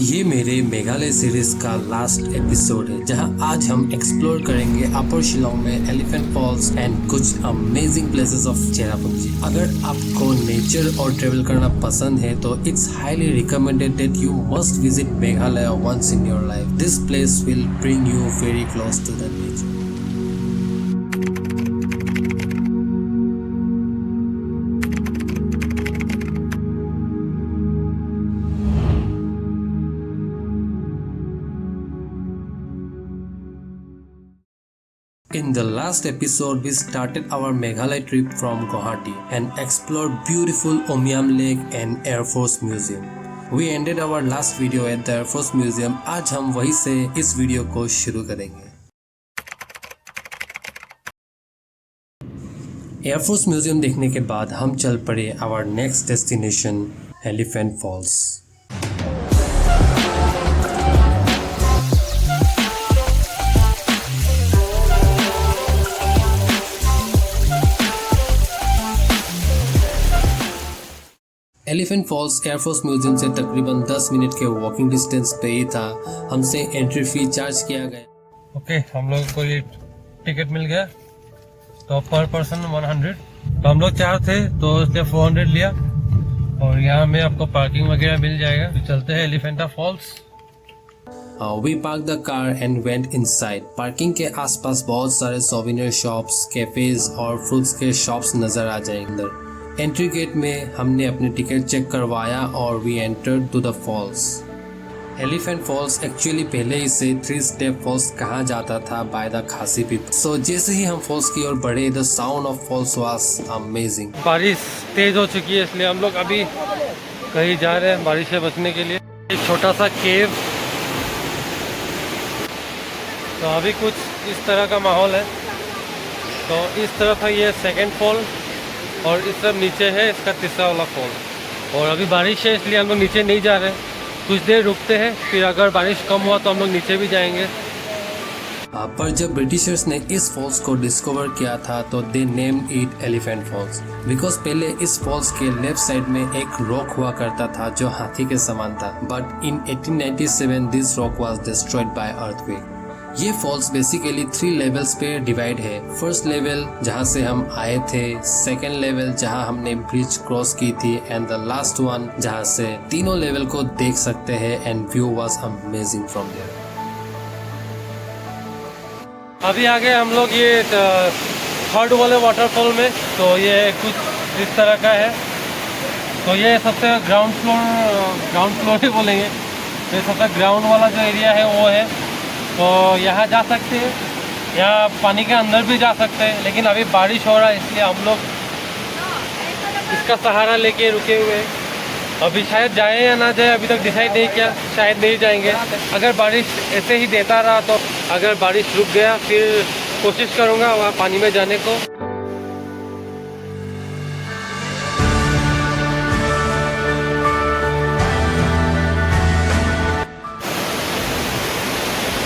ये मेरे मेघालय सीरीज का लास्ट एपिसोड है जहां आज हम एक्सप्लोर करेंगे अपर शिलोंग में एलिफेंट फॉल्स एंड कुछ अमेजिंग प्लेसेस ऑफ चेरापूंजी। अगर आपको नेचर और ट्रेवल करना पसंद है तो it's highly recommended that you must visit Meghalaya once in your life. This place will bring you very close to the nature. In the last episode, we started our Meghalaya trip from Guwahati and explored beautiful Omyam Lake and Air Force Museum. We ended our last video at the Air Force Museum. आज हम वहीं से इस video को शुरू करेंगे। Air Force Museum देखने के बाद हम चल पड़े our next destination, Elephant Falls. Elephant Falls air force museum से तकरीबन 10 मिनट के वॉकिंग डिस्टेंस पे ही था। हमसे एंट्री फी चार्ज किया गया। ओके, हम लोग को ये टिकट मिल गया तो पर पर्सन 100। तो हम लोग 4 थे तो इसलिए 400 लिया और यहाँ में आपको पार्किंग वगैरह मिल जाएगा। तो चलते हैं Elephanta Falls. We parked the car and went inside. Parking के आसपास बहुत सारे सोवेनियर शॉप्स, कैफेज और फ्रूट्स के शॉप्स नजर आ जाएंगे। एंट्री गेट में हमने अपनी टिकट चेक करवाया और we entered to the falls. Elephant Falls actually पहले ही से 3 स्टेप फॉल्स कहा जाता था by the Khasi people. So जैसे ही हम फॉल्स की ओर बढ़े, the sound of falls was amazing. बारिश तेज हो चुकी है इसलिए हम लोग अभी कहीं जा रहे हैं बारिश से बचने के लिए। एक छोटा सा केव, तो अभी कुछ इस तरह का माहौल है। तो इस तरफ है ये सेकेंड फॉल और इस तरफ नीचे है इसका तीसरा वाला फॉल। और अभी बारिश है इसलिए हम लोग नीचे नहीं जा रहे, कुछ देर रुकते हैं, फिर अगर बारिश कम हुआ तो हम लोग नीचे भी जाएंगे। पर जब ब्रिटिशर्स ने इस फॉल्स को डिस्कवर किया था तो they named it Elephant Falls because पहले इस फॉल्स के लेफ्ट साइड में एक रॉक हुआ करता था जो हाथी के समान था। But in 1897 this rock was destroyed by earthquake. ये फॉल्स बेसिकली 3 लेवल्स पे डिवाइड है। फर्स्ट लेवल जहाँ से हम आए थे, सेकेंड लेवल जहाँ हमने ब्रिज क्रॉस की थी एंड द लास्ट वन जहाँ से तीनों लेवल को देख सकते हैं and view was amazing from there. अभी आ गए हम लोग ये थर्ड वाले वाटरफॉल में। तो ये कुछ इस तरह का है। तो ये सबसे ग्राउंड फ्लोर ही बोलेंगे। तो ये सबसे ग्राउंड वाला जो एरिया है वो है। तो यहाँ जा सकते हैं, यहाँ पानी के अंदर भी जा सकते हैं, लेकिन अभी बारिश हो रहा है इसलिए हम लोग इसका सहारा लेके रुके हुए हैं। अभी शायद जाएं या ना जाएं अभी तक डिसाइड नहीं किया, शायद नहीं जाएंगे। अगर बारिश ऐसे ही देता रहा तो अगर बारिश रुक गया फिर कोशिश करूँगा वहाँ पानी में जाने को।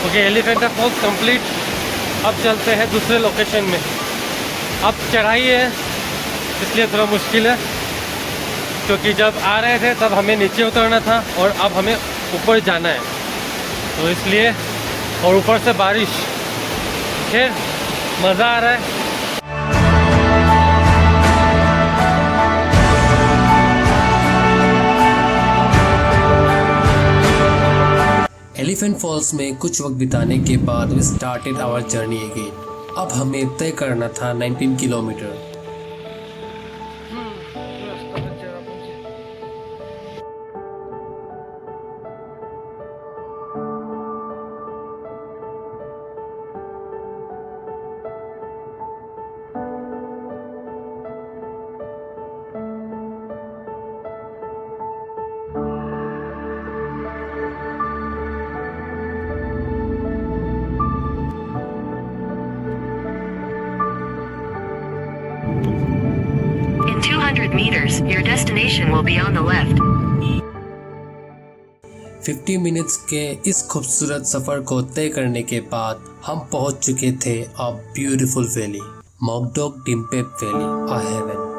Okay, Elephanta Falls complete. अब चलते हैं दूसरे लोकेशन में। अब चढ़ाई है इसलिए थोड़ा मुश्किल है, क्योंकि जब आ रहे थे तब हमें नीचे उतरना था और अब हमें ऊपर जाना है, तो इसलिए। और ऊपर से बारिश। खैर मज़ा आ रहा है। एलिफेंट फॉल्स में कुछ वक्त बिताने के बाद we started our journey again. अब हमें तय करना था 19 kilometre. In 200 meters, your destination will be on the left. 50 minutes के इस खूबसूरत सफर को तय करने के बाद हम पहुंच चुके थे a beautiful valley, Mawkdok Dympep valley, a heaven.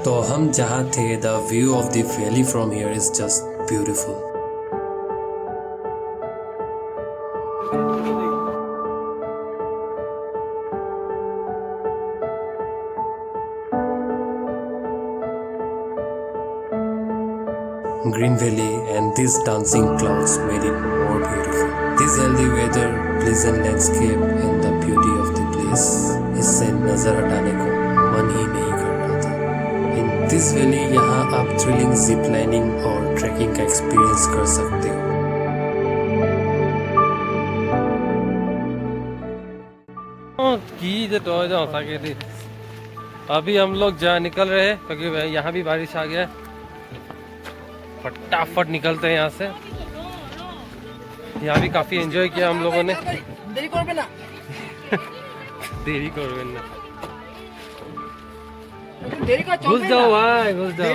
तो हम जहाँ थे, the view of the valley from here is just beautiful. Green Valley and these dancing clouds made it more beautiful. This healthy weather, pleasant landscape and the beauty of the place इससे नजर हटाने को मन ही नहीं कर रहा था। In this valley यहाँ आप थ्रिलिंग जिप लाइनिंग और ट्रैकिंग का एक्सपीरियंस कर सकते हो। अभी हम लोग जहाँ निकल रहे हैं क्योंकि यहाँ भी बारिश आ गया है, फटाफट निकलते हैं यहाँ से। यहाँ भी काफी एंजॉय किया हम लोगों ने। देरी करबे ना घुस जाओ भाई, घुस जाओ।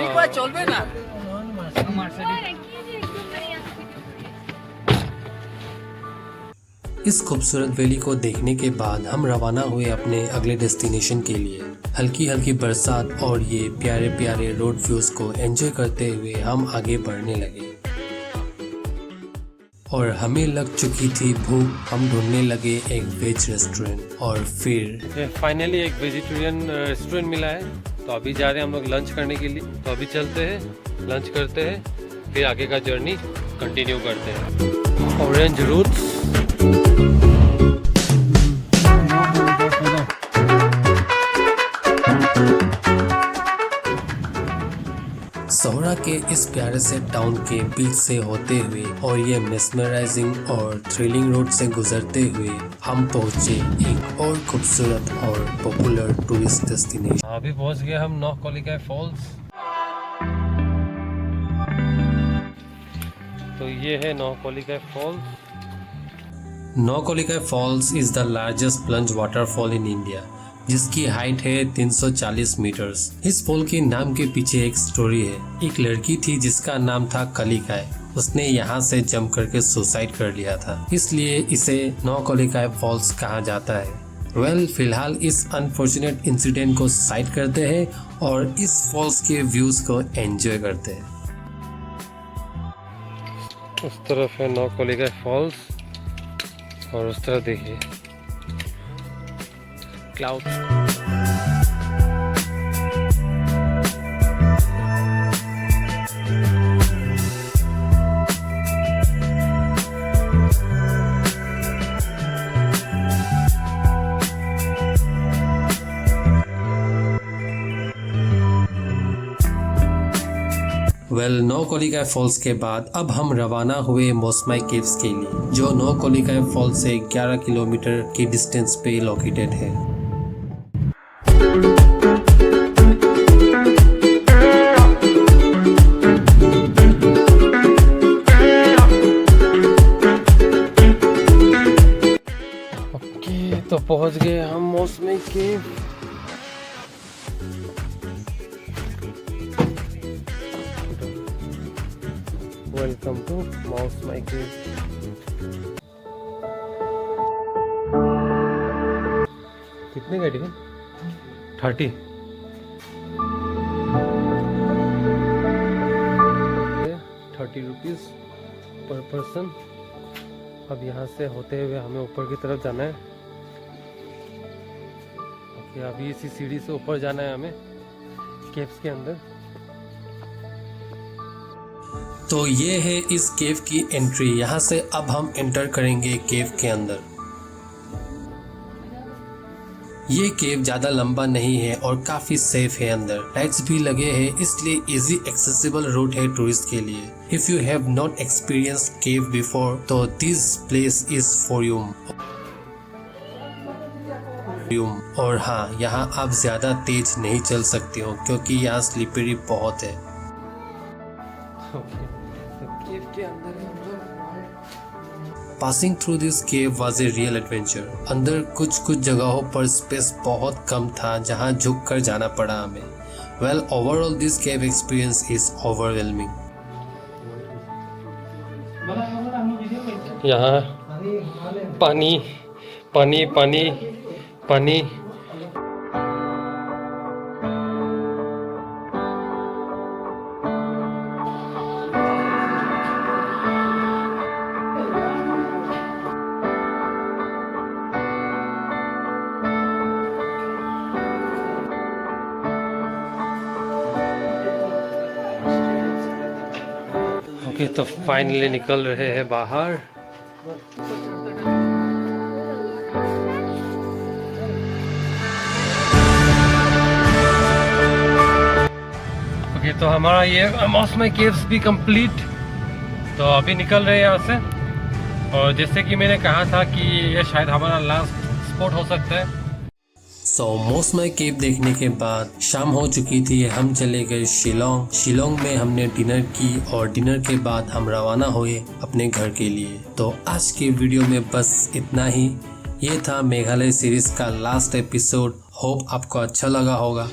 इस खूबसूरत वैली को देखने के बाद हम रवाना हुए अपने अगले डेस्टिनेशन के लिए। हल्की हल्की बरसात और ये प्यारे प्यारे रोड व्यूज को एंजॉय करते हुए हम आगे बढ़ने लगे और हमें लग चुकी थी भूख। हम ढूंढने लगे एक वेज रेस्टोरेंट और फिर फाइनली एक वेजिटेरियन रेस्टोरेंट मिला है। तो अभी जा रहे हैं हम लोग लंच करने के लिए। तो अभी चलते हैं, लंच करते हैं, फिर आगे का जर्नी कंटिन्यू करते हैं। ऑरेंज रूट्स सोहरा के इस प्यारे से टाउन के बीच से होते हुए और ये मेस्मराइजिंग और थ्रिलिंग रोड से गुजरते हुए हम पहुंचे एक और खूबसूरत और पॉपुलर टूरिस्ट डेस्टिनेशन। अभी पहुंच गए हम नौकोलिकाई फॉल्स। तो ये है Nohkalikai falls. Nohkalikai falls is the largest plunge waterfall in India, जिसकी हाइट है 340 मीटर्स। इस फॉल के नाम के पीछे एक स्टोरी है। एक लड़की थी जिसका नाम था कलिकाई। उसने यहाँ से जंप करके सुसाइड कर लिया था, इसलिए इसे नौकोलिकाई फॉल्स कहा जाता है। फिलहाल इस अनफॉर्चुनेट इंसिडेंट को साइड करते हैं और इस फॉल्स के व्यूज को एंजॉय करते हैं। उस तरफ है नौकोलिकाई फॉल्स और उस तरफ देखिए क्लाउड। नौकोलिकाई फॉल्स के बाद अब हम रवाना हुए मोसमाई केव्स के लिए, जो नौकोलिकाई फॉल्स से 11 किलोमीटर की डिस्टेंस पे लोकेटेड है। ओके, तो पहुंच गए हम मोसमाई केव। वेलकम टू मोसमाई केव। कितने का टिकट? 30 रुपीज़ पर पर्सन। अब यहाँ से होते हुए हमें ऊपर की तरफ जाना है। ओके, अभी इसी सीढ़ी से ऊपर जाना है हमें केव्स के अंदर। तो ये है इस केव की एंट्री। यहाँ से अब हम एंटर करेंगे केव के अंदर। ये केव ज्यादा लंबा नहीं है और काफी सेफ है। अंदर लाइट्स भी लगे हैं, इसलिए इजी एक्सेसिबल रूट है टूरिस्ट के लिए। If you have not experience cave before, तो this place is for you. और हाँ, यहाँ आप ज्यादा तेज नहीं चल सकते हो क्योंकि यहाँ स्लिपरी बहुत है। Passing through this cave was a real adventure. अंदर कुछ जगहों पर स्पेस बहुत कम था जहां झुक कर जाना पड़ा हमें। Overall this cave experience is overwhelming. यहाँ पानी पानी पानी पानी। ओके, तो फाइनली निकल रहे हैं बाहर। ओके, तो हमारा ये मौसमी केव्स भी कंप्लीट। तो अभी निकल रहे हैं यहाँ से, और जैसे कि मैंने कहा था कि ये शायद हमारा लास्ट स्पॉट हो सकता है। मौसमी केव देखने के बाद शाम हो चुकी थी। हम चले गए शिलोंग। शिलोंग में हमने डिनर की और डिनर के बाद हम रवाना हुए अपने घर के लिए। तो आज के वीडियो में बस इतना ही। ये था मेघालय सीरीज का लास्ट एपिसोड। होप आपको अच्छा लगा होगा।